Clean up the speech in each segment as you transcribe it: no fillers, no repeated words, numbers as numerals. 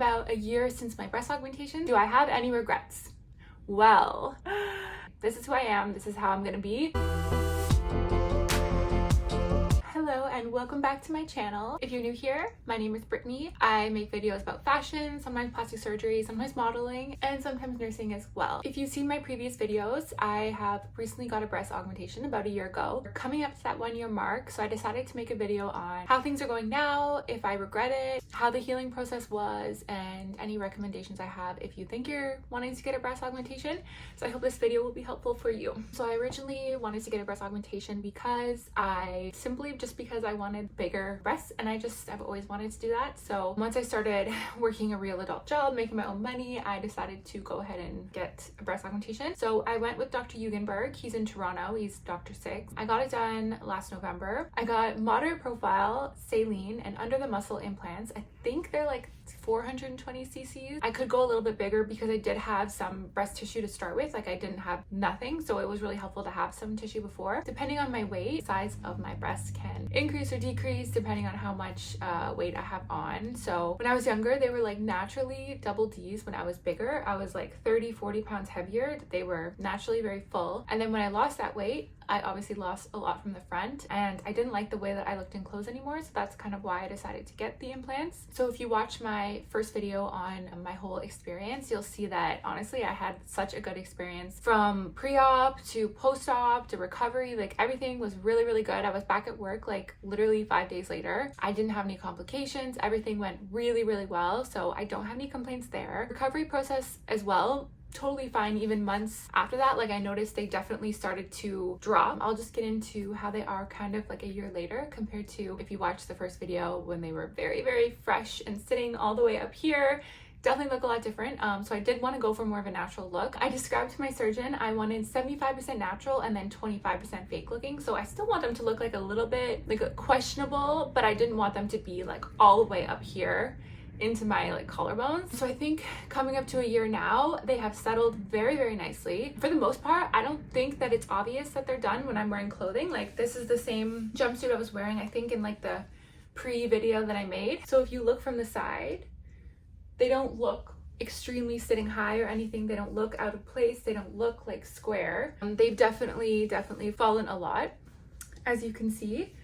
about a year since my breast augmentation. Do I have any regrets? Well, this is who I am. This is how I'm gonna be. Hello and welcome back to my channel. If you're new here, my name is Brittany. I make videos about fashion, sometimes plastic surgery, sometimes modeling, and sometimes nursing as well. If you've seen my previous videos, I have recently got a breast augmentation about a year ago. We're coming up to that 1 year mark, so I decided to make a video on how things are going now, if I regret it, how the healing process was, and any recommendations I have if you think you're wanting to get a breast augmentation. So I hope this video will be helpful for you. So I originally wanted to get a breast augmentation because I wanted bigger breasts, and I've always wanted to do that. So once I started working a real adult job, making my own money, I decided to go ahead and get a breast augmentation. So I went with Dr. Hugenberg. He's in Toronto. He's Dr. Six. I got it done last November. I got moderate profile, saline, and under the muscle implants. I think they're like 420 cc's. I could go a little bit bigger because I did have some breast tissue to start with. Like I didn't have nothing, so it was really helpful to have some tissue before. Depending on my weight, size of my breast can increase or decrease depending on how much weight I have on. So when I was younger, they were like naturally double D's. When I was bigger, I was like 30-40 pounds heavier. They were naturally very full. And then when I lost that weight, I obviously lost a lot from the front, and I didn't like the way that I looked in clothes anymore, so that's kind of why I decided to get the implants. So if you watch my first video on my whole experience, you'll see that honestly I had such a good experience from pre-op to post-op to recovery. Like everything was really, really good. I was back at work like literally 5 days later. I didn't have any complications. Everything went really, really well, so I don't have any complaints there. Recovery process as well, totally fine. Even months after that, like I noticed they definitely started to drop. I'll just get into how they are kind of like a year later compared to if you watch the first video when they were very, very fresh and sitting all the way up here. Definitely look a lot different. So I did want to go for more of a natural look. I described to my surgeon I wanted 75% natural and then 25% fake looking. So I still want them to look like a little bit like questionable, but I didn't want them to be like all the way up here into my like collarbones. So I think coming up to a year now, they have settled very, very nicely. For the most part, I don't think that it's obvious that they're done when I'm wearing clothing. Like this is the same jumpsuit I was wearing, I think in like the pre-video that I made. So if you look from the side, they don't look extremely sitting high or anything. They don't look out of place. They don't look like square. They've definitely fallen a lot, as you can see.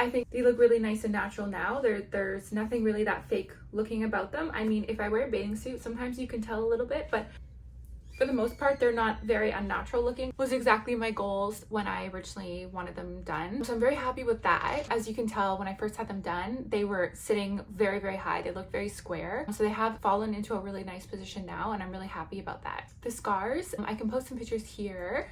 I think they look really nice and natural now. There's nothing really that fake looking about them. I mean, if I wear a bathing suit, sometimes you can tell a little bit, but for the most part, they're not very unnatural looking. It was exactly my goals when I originally wanted them done. So I'm very happy with that. As you can tell, when I first had them done, they were sitting very, very high. They looked very square. So they have fallen into a really nice position now, and I'm really happy about that. The scars, I can post some pictures here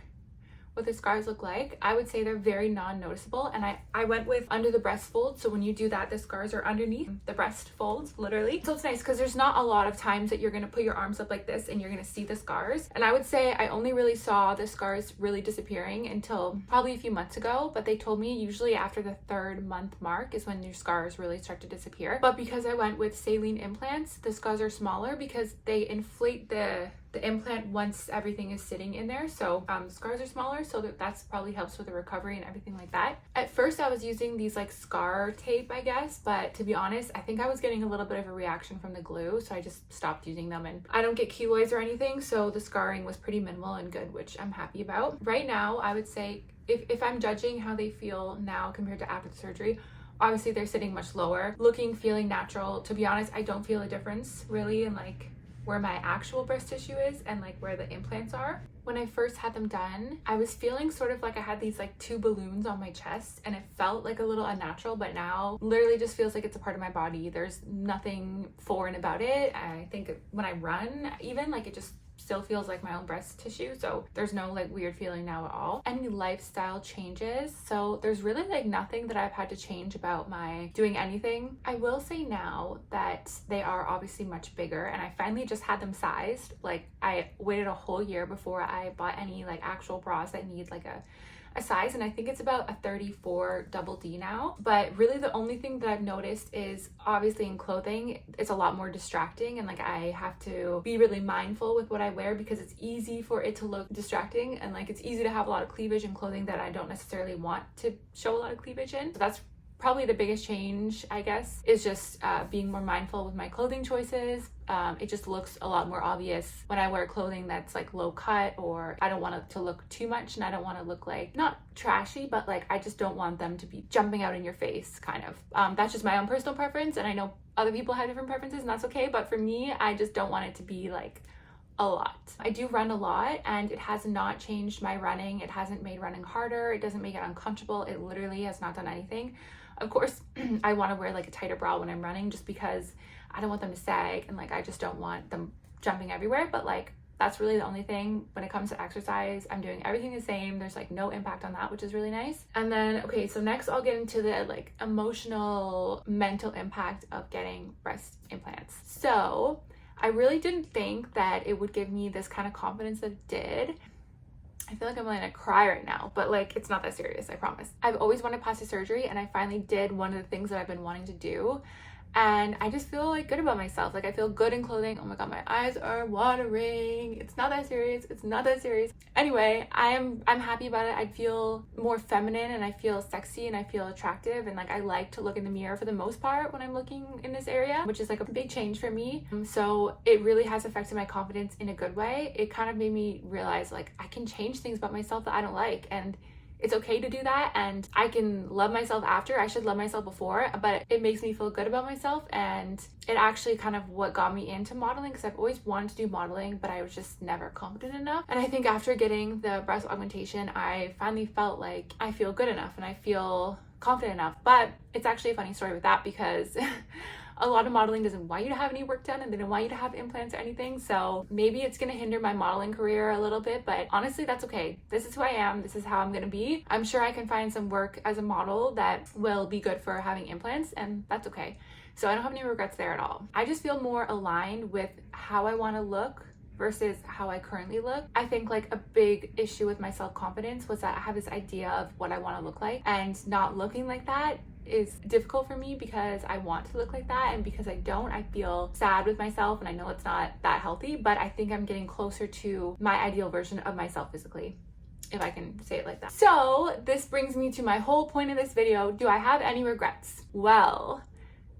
what the scars look like. I would say they're very non-noticeable, and I went with under the breast fold, so when you do that, the scars are underneath the breast folds, literally. So it's nice because there's not a lot of times that you're gonna put your arms up like this and you're gonna see the scars. And I would say I only really saw the scars really disappearing until probably a few months ago, but they told me usually after the 3rd month mark is when your scars really start to disappear. But because I went with saline implants, the scars are smaller because they inflate the implant once everything is sitting in there. So the scars are smaller, so that's probably helps with the recovery and everything like that. At first I was using these like scar tape, I guess, but to be honest, I think I was getting a little bit of a reaction from the glue, so I just stopped using them. And I don't get keloids or anything, so the scarring was pretty minimal and good, which I'm happy about. Right now, I would say if I'm judging how they feel now compared to after the surgery, obviously they're sitting much lower, looking, feeling natural. To be honest, I don't feel a difference really in like where my actual breast tissue is and like where the implants are. When I first had them done, I was feeling sort of like I had these like 2 balloons on my chest, and it felt like a little unnatural, but now literally just feels like it's a part of my body. There's nothing foreign about it. I think when I run, even like it just still feels like my own breast tissue, so there's no like weird feeling now at all. Any lifestyle changes, so there's really like nothing that I've had to change about my doing anything. I will say now that they are obviously much bigger, and I finally just had them sized. Like I waited a whole year before I bought any like actual bras that need like a size, and I think it's about a 34 double D now. But really the only thing that I've noticed is obviously in clothing it's a lot more distracting, and like I have to be really mindful with what I wear because it's easy for it to look distracting, and like it's easy to have a lot of cleavage in clothing that I don't necessarily want to show a lot of cleavage in. So that's probably the biggest change, I guess, is just being more mindful with my clothing choices. It just looks a lot more obvious when I wear clothing that's like low cut, or I don't want it to look too much, and I don't want to look like, not trashy, but like I just don't want them to be jumping out in your face, kind of. That's just my own personal preference, and I know other people have different preferences, and that's okay, but for me, I just don't want it to be like a lot. I do run a lot, and it has not changed my running. It hasn't made running harder. It doesn't make it uncomfortable. It literally has not done anything. Of course, I want to wear like a tighter bra when I'm running, just because I don't want them to sag, and like I just don't want them jumping everywhere. But like that's really the only thing. When it comes to exercise, I'm doing everything the same. There's like no impact on that, which is really nice. And then, okay, so next I'll get into the like emotional, mental impact of getting breast implants. So I really didn't think that it would give me this kind of confidence that it did. I feel like I'm gonna cry right now, but like it's not that serious, I promise. I've always wanted plastic surgery, and I finally did one of the things that I've been wanting to do. And I just feel like good about myself. Like I feel good in clothing. Oh my god, my eyes are watering. It's not that serious. It's not that serious. Anyway, I'm happy about it. I feel more feminine, and I feel sexy, and I feel attractive, and like I like to look in the mirror for the most part when I'm looking in this area, which is like a big change for me. So it really has affected my confidence in a good way. It kind of made me realize like I can change things about myself that I don't like, and it's okay to do that, and I can love myself after. I should love myself before, but it makes me feel good about myself, and it actually kind of what got me into modeling, because I've always wanted to do modeling, but I was just never confident enough. And I think after getting the breast augmentation, I finally felt like I feel good enough and I feel confident enough. But it's actually a funny story with that, because a lot of modeling doesn't want you to have any work done, and they don't want you to have implants or anything. So maybe it's going to hinder my modeling career a little bit, but honestly, that's okay. This is who I am. This is how I'm going to be. I'm sure I can find some work as a model that will be good for having implants, and that's okay. So I don't have any regrets there at all. I just feel more aligned with how I want to look versus how I currently look. I think like a big issue with my self-confidence was that I have this idea of what I want to look like, and not looking like that is difficult for me because I want to look like that, and because I don't, I feel sad with myself, and I know it's not that healthy, but I think I'm getting closer to my ideal version of myself physically, if I can say it like that. So this brings me to my whole point of this video. Do I have any regrets? Well,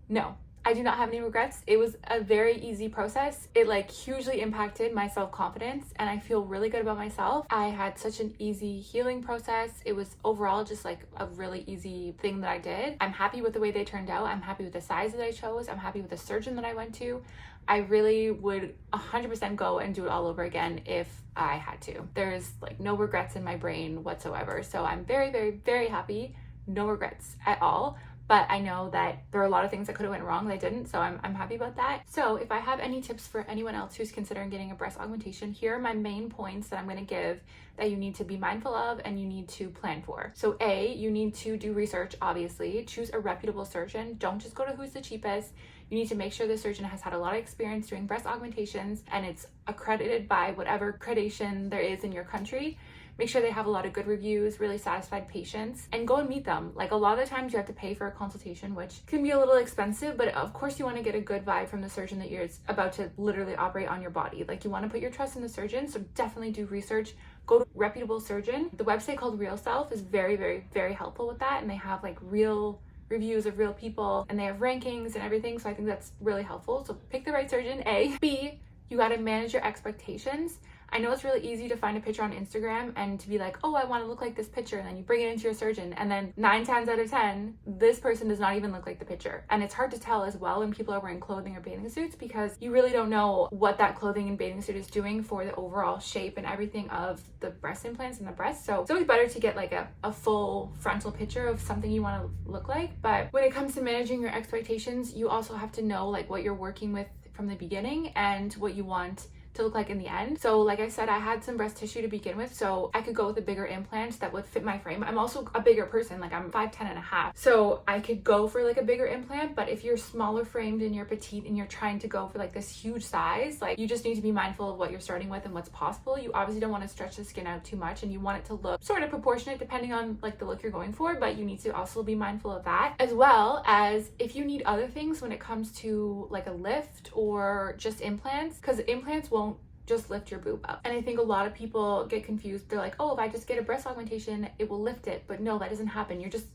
no. I do not have any regrets. It was a very easy process. It like hugely impacted my self-confidence, and I feel really good about myself. I had such an easy healing process. It was overall just like a really easy thing that I did. I'm happy with the way they turned out. I'm happy with the size that I chose. I'm happy with the surgeon that I went to. I really would 100% go and do it all over again if I had to. There's like no regrets in my brain whatsoever. So I'm very, very, very happy. No regrets at all. But I know that there are a lot of things that could have went wrong that didn't, so I'm happy about that. So if I have any tips for anyone else who's considering getting a breast augmentation, here are my main points that I'm going to give that you need to be mindful of and you need to plan for. So A, you need to do research, obviously. Choose a reputable surgeon. Don't just go to who's the cheapest. You need to make sure the surgeon has had a lot of experience doing breast augmentations, and it's accredited by whatever accreditation there is in your country. Make sure they have a lot of good reviews, really satisfied patients, and go and meet them. Like a lot of the times you have to pay for a consultation, which can be a little expensive, but of course you want to get a good vibe from the surgeon that you're about to literally operate on your body. Like you want to put your trust in the surgeon, so definitely do research. Go to a reputable surgeon. The website called Real Self is very, very, very helpful with that, and they have like real reviews of real people, and they have rankings and everything, so I think that's really helpful. So pick the right surgeon, A. B, you got to manage your expectations. I know it's really easy to find a picture on Instagram and to be like, oh, I want to look like this picture, and then you bring it into your surgeon, and then 9 times out of 10, this person does not even look like the picture. And it's hard to tell as well when people are wearing clothing or bathing suits, because you really don't know what that clothing and bathing suit is doing for the overall shape and everything of the breast implants and the breast. So it's always better to get like a full frontal picture of something you want to look like. But when it comes to managing your expectations, you also have to know like what you're working with from the beginning and what you want to look like in the end. So like I said, I had some breast tissue to begin with, so I could go with a bigger implant that would fit my frame. I'm also a bigger person, like I'm 5'10" and a half, so I could go for like a bigger implant. But if you're smaller framed and you're petite and you're trying to go for like this huge size, like you just need to be mindful of what you're starting with and what's possible. You obviously don't want to stretch the skin out too much, and you want it to look sort of proportionate depending on like the look you're going for, but you need to also be mindful of that, as well as if you need other things when it comes to like a lift or just implants, because implants won't just lift your boob up. And I think a lot of people get confused. They're like, oh, if I just get a breast augmentation, it will lift it. But no, that doesn't happen. You're just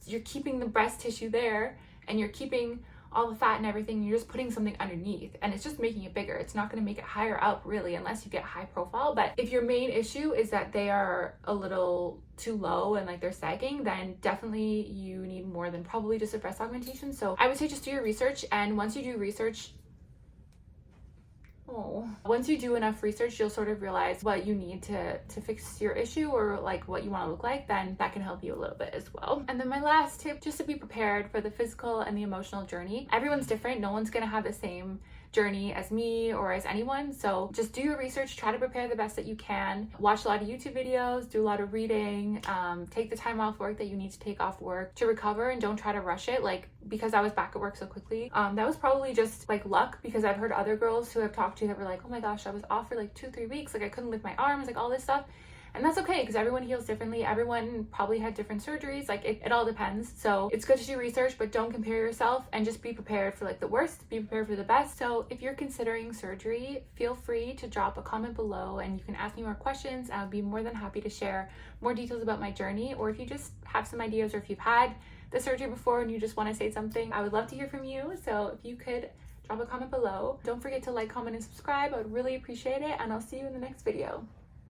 you're keeping the breast tissue there and you're keeping all the fat and everything, you're just putting something underneath and it's just making it bigger. It's not going to make it higher up really unless you get high profile. But if your main issue is that they are a little too low and like they're sagging, then definitely you need more than probably just a breast augmentation. So I would say just do your research, and once you do research, once you do enough research, you'll sort of realize what you need to fix your issue or like what you want to look like. Then that can help you a little bit as well. And then my last tip, just to be prepared for the physical and the emotional journey. Everyone's different. No one's gonna have the same journey as me or as anyone. So just do your research, try to prepare the best that you can, watch a lot of YouTube videos, do a lot of reading, take the time off work that you need to take off work to recover, and don't try to rush it. Like, because I was back at work so quickly, that was probably just like luck, because I've heard other girls who I've talked to that were like, oh my gosh, I was off for like 2-3 weeks, like I couldn't lift my arms, like all this stuff. And that's okay, because everyone heals differently. Everyone probably had different surgeries. Like it all depends. So it's good to do research, but don't compare yourself, and just be prepared for like the worst, be prepared for the best. So if you're considering surgery, feel free to drop a comment below and you can ask me more questions. I'll be more than happy to share more details about my journey. Or if you just have some ideas, or if you've had the surgery before and you just want to say something, I would love to hear from you. So if you could drop a comment below. Don't forget to like, comment, and subscribe. I would really appreciate it, and I'll see you in the next video.